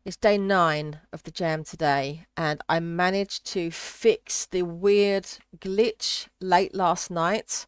It's day 9 of the jam today, and I managed to fix the weird glitch late last night.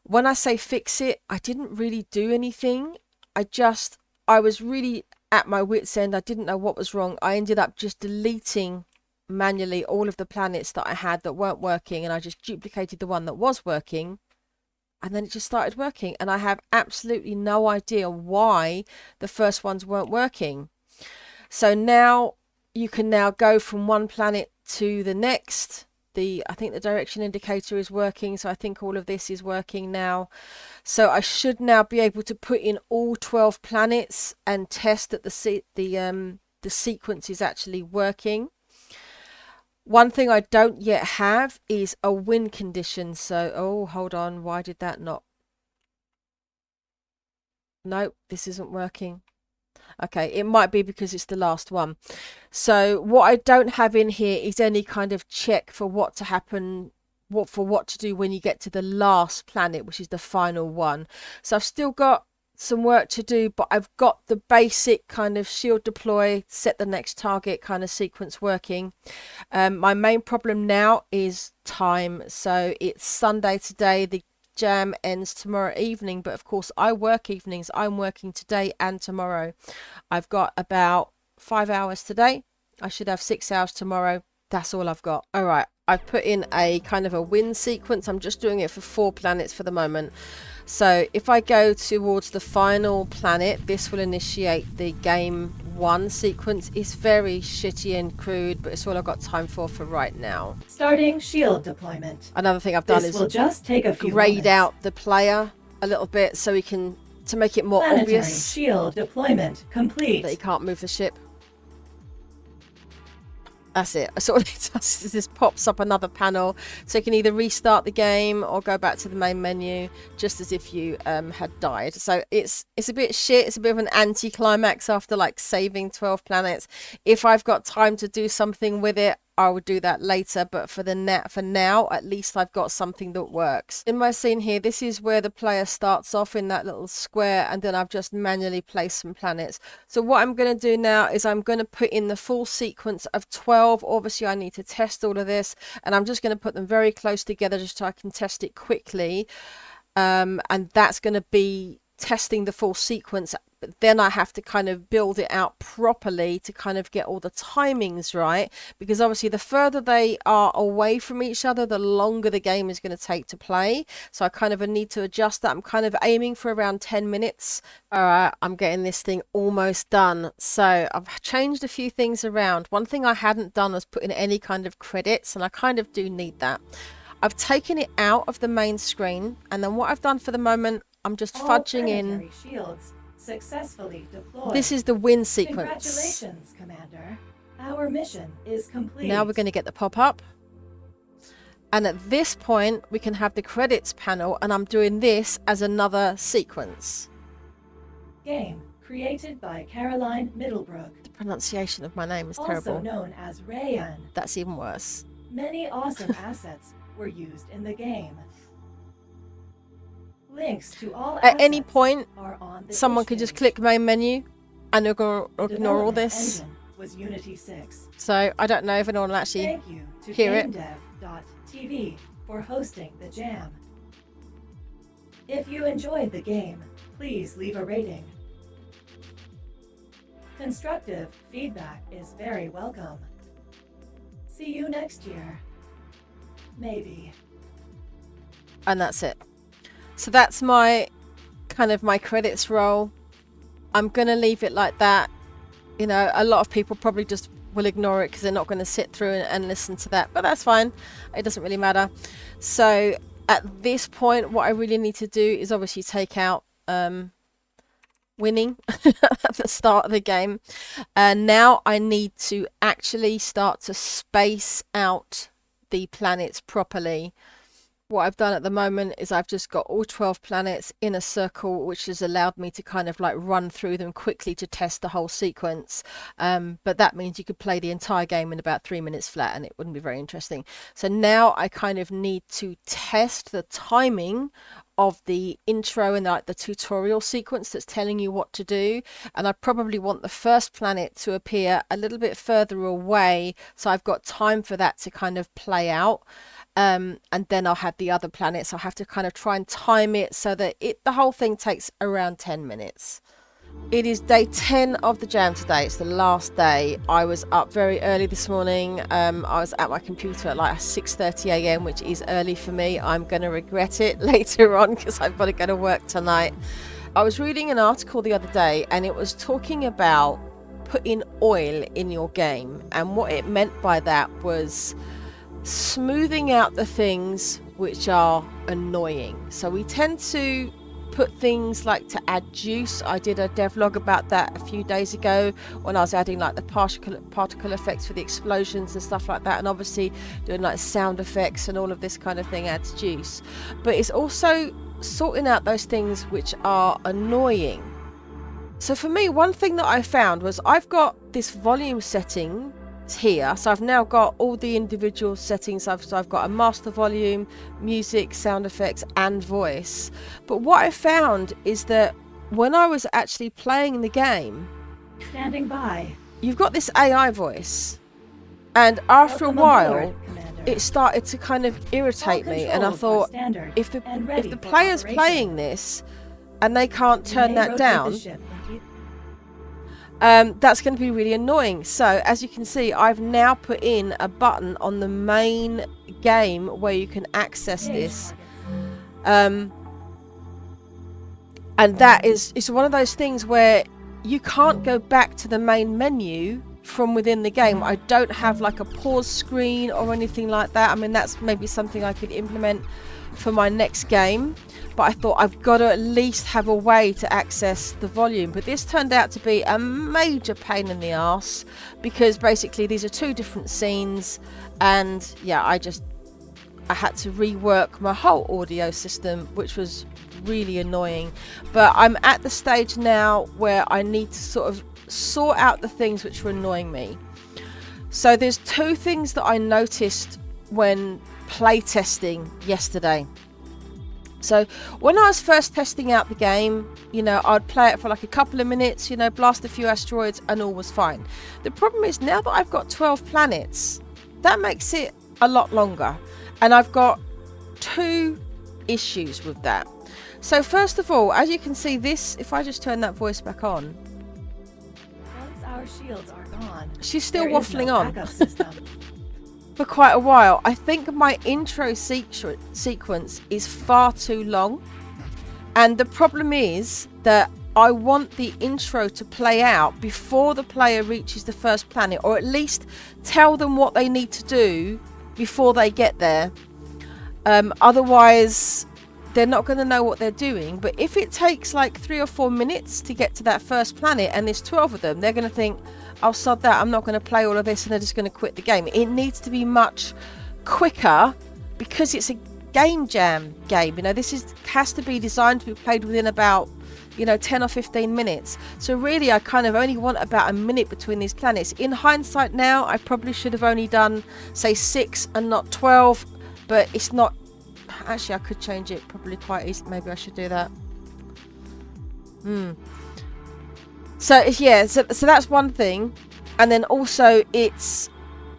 When I say fix it, I didn't really do anything. I was really at my wit's end. I didn't know what was wrong. I ended up just deleting manually all of the planets that I had that weren't working, and I just duplicated the one that was working, and then it just started working. And I have absolutely no idea why the first ones weren't working. So now you can now go from one planet to the next. I think the direction indicator is working, so I think all of this is working now. So I should now be able to put in all 12 planets and test that the sequence is actually working. One thing I don't yet have is a win condition. So, oh, hold on. Why did that not? Nope, this isn't working. Okay, it might be because it's the last one. So what I don't have in here is any kind of check for what to happen, what to do when you get to the last planet, which is the final one. So I've still got some work to do, but I've got the basic kind of shield deploy, set the next target kind of sequence working. My main problem now is time. So it's Sunday today. The jam ends tomorrow evening, but of course I work evenings. I'm working today and tomorrow. I've got about 5 hours today. I should have 6 hours tomorrow. That's all I've got. All right, I've put in a kind of a win sequence. I'm just doing it for 4 planets for the moment. So if I go towards the final planet, this will initiate the game 1 sequence. It's very shitty and crude, but it's all I've got time for right now. Starting shield deployment. Another thing I've done This is will just take a few grade moments. out the player a little bit so we can, to make it more Planetary obvious shield deployment complete. that he can't move the ship. That's it. So what it does is this pops up another panel, so you can either restart the game or go back to the main menu, just as if you had died. So it's a bit shit. It's a bit of an anti-climax after like saving 12 planets. If I've got time to do something with it, I will do that later, but for now, at least I've got something that works. In my scene here, this is where the player starts off in that little square, and then I've just manually placed some planets. So what I'm going to do now is I'm going to put in the full sequence of 12. Obviously, I need to test all of this, and I'm just going to put them very close together just so I can test it quickly. And that's going to be testing the full sequence, but then I have to kind of build it out properly to kind of get all the timings right, because obviously the further they are away from each other, the longer the game is going to take to play. So I kind of need to adjust that. I'm kind of aiming for around 10 minutes. All right, I'm getting this thing almost done. So I've changed a few things around. One thing I hadn't done was put in any kind of credits, and I kind of do need that. I've taken it out of the main screen, and then what I've done for the moment, I'm just fudging in. Shields successfully deployed. This is the win sequence. Congratulations, Commander. Our mission is complete. Now we're going to get the pop-up. And at this point, we can have the credits panel, and I'm doing this as another sequence. Game created by Caroline Middlebrook. The pronunciation of my name is also terrible. Also known as Rayan. That's even worse. Many awesome assets were used in the game. Links to all at any point, are on the someone could just click main menu and ignore all this. Was Unity 6. So I don't know if anyone will actually Thank you to hear it. GameDev.tv for hosting the jam. If you enjoyed the game, please leave a rating. Constructive feedback is very welcome. See you next year. Maybe. And that's it. So that's my kind of my credits roll. I'm going to leave it like that. You know, a lot of people probably just will ignore it because they're not going to sit through and listen to that. But that's fine. It doesn't really matter. So at this point, what I really need to do is obviously take out winning at the start of the game. And now I need to actually start to space out the planets properly. What I've done at the moment is I've just got all 12 planets in a circle, which has allowed me to kind of like run through them quickly to test the whole sequence. But that means you could play the entire game in about 3 minutes flat and it wouldn't be very interesting. So now I kind of need to test the timing of the intro and like the tutorial sequence that's telling you what to do, and I probably want the first planet to appear a little bit further away so I've got time for that to kind of play out, and then I'll have the other planets. I'll have to kind of try and time it so that the whole thing takes around 10 minutes. It is day 10 of the jam today. It's the last day. I was up very early this morning. I was at my computer at like 6:30 a.m, which is early for me. I'm going to regret it later on because I've got to go to work tonight. I was reading an article the other day and it was talking about putting oil in your game, and what it meant by that was smoothing out the things which are annoying. So we tend to put things like to add juice. I did a devlog about that a few days ago when I was adding like the particle effects for the explosions and stuff like that, and obviously doing like sound effects and all of this kind of thing adds juice. But it's also sorting out those things which are annoying. So for me, one thing that I found was I've got this volume setting here, so I've now got all the individual settings. I've got a master volume, music, sound effects and voice. But what I found is that when I was actually playing the game, Standing by. you've got this AI voice, and after a while it started to kind of irritate me, and I thought, if the player's playing this and they can't turn that down, that's going to be really annoying. So as you can see, I've now put in a button on the main game where you can access this, and that is one of those things where you can't go back to the main menu from within the game. I don't have like a pause screen or anything like that. I mean, that's maybe something I could implement for my next game, but I thought I've got to at least have a way to access the volume. But this turned out to be a major pain in the arse, because basically these are two different scenes, and yeah, I had to rework my whole audio system, which was really annoying. But I'm at the stage now where I need to sort of sort out the things which were annoying me. So there's two things that I noticed when playtesting yesterday. So when I was first testing out the game, you know, I'd play it for like a couple of minutes, you know, blast a few asteroids and all was fine. The problem is now that I've got 12 planets, that makes it a lot longer, and I've got two issues with that. So first of all, as you can see, this, if I just turn that voice back on, Once our shields are gone, she's still there is waffling no on backup system. for quite a while. I think my intro sequence is far too long, and the problem is that I want the intro to play out before the player reaches the first planet, or at least tell them what they need to do before they get there. Otherwise they're not going to know what they're doing. But if it takes like 3 or 4 minutes to get to that first planet and there's 12 of them, they're going to think, I'll sod that, I'm not going to play all of this, and they're just going to quit the game. It needs to be much quicker because it's a game jam game. You know, this has to be designed to be played within about, you know, 10 or 15 minutes. So really I kind of only want about a minute between these planets. In hindsight now, I probably should have only done say 6 and not 12, but it's not. Actually, I could change it probably quite easy. Maybe I should do that. So yeah, so that's one thing. And then also it's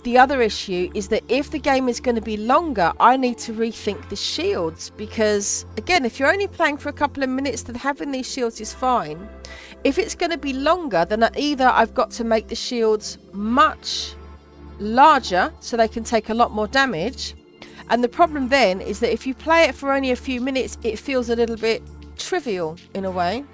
the other issue is that if the game is going to be longer, I need to rethink the shields, because again, if you're only playing for a couple of minutes, then having these shields is fine. If it's going to be longer, then either I've got to make the shields much larger so they can take a lot more damage, and the problem then is that if you play it for only a few minutes, it feels a little bit trivial in a way.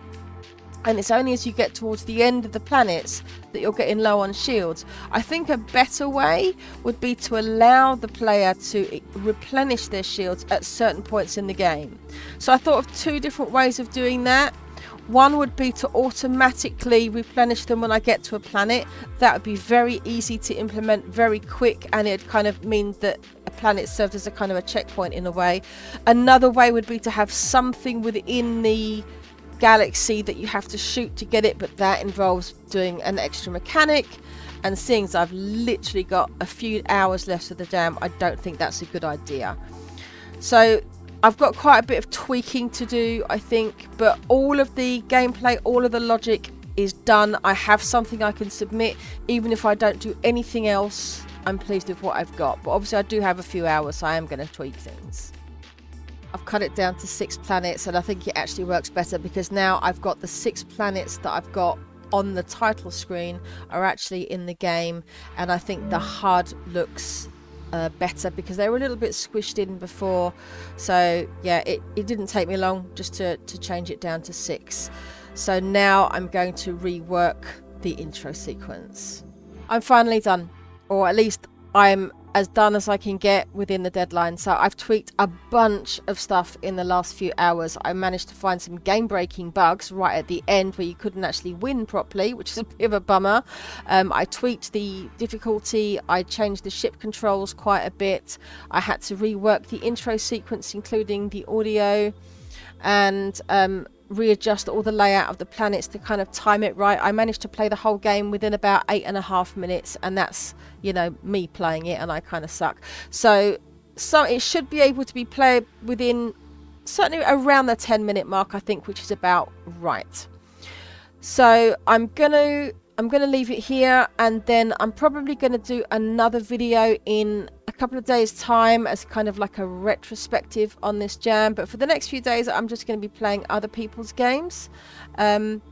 And it's only as you get towards the end of the planets that you're getting low on shields. I think a better way would be to allow the player to replenish their shields at certain points in the game. So I thought of 2 different ways of doing that. One would be to automatically replenish them when I get to a planet. That would be very easy to implement, very quick, and it'd kind of mean that a planet served as a kind of a checkpoint in a way. Another way would be to have something within the galaxy that you have to shoot to get it, but that involves doing an extra mechanic, and seeing as I've literally got a few hours left of the jam, I don't think that's a good idea. So I've got quite a bit of tweaking to do, I think, but all of the gameplay, all of the logic is done. I have something I can submit. Even if I don't do anything else, I'm pleased with what I've got. But obviously I do have a few hours, so I am going to tweak things. I've cut it down to 6 planets, and I think it actually works better because now I've got the 6 planets that I've got on the title screen are actually in the game, and I think the HUD looks better because they were a little bit squished in before. So yeah, it didn't take me long just to change it down to 6. So now I'm going to rework the intro sequence. I'm finally done, or at least I'm as done as I can get within the deadline. So I've tweaked a bunch of stuff in the last few hours. I managed to find some game-breaking bugs right at the end where you couldn't actually win properly, which is a bit of a bummer. I tweaked the difficulty. I changed the ship controls quite a bit. I had to rework the intro sequence, including the audio, and readjust all the layout of the planets to kind of time it right. I managed to play the whole game within about 8.5 minutes, and that's, you know, me playing it, and I kind of suck. So it should be able to be played within certainly around the 10-minute mark, I think, which is about right. So I'm gonna leave it here, and then I'm probably gonna do another video in a couple of days time as kind of like a retrospective on this jam. But for the next few days I'm just going to be playing other people's games, and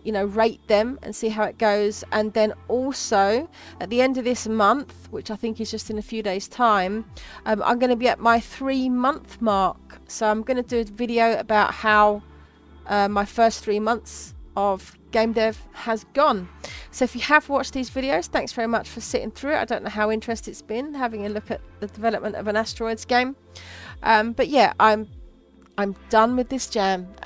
you know, rate them and see how it goes. And then also at the end of this month, which I think is just in a few days time, I'm going to be at my 3-month mark. So I'm going to do a video about how my first 3 months of game dev has gone. So if you have watched these videos, thanks very much for sitting through it. I don't know how interesting it's been having a look at the development of an asteroids game, but yeah, I'm done with this jam.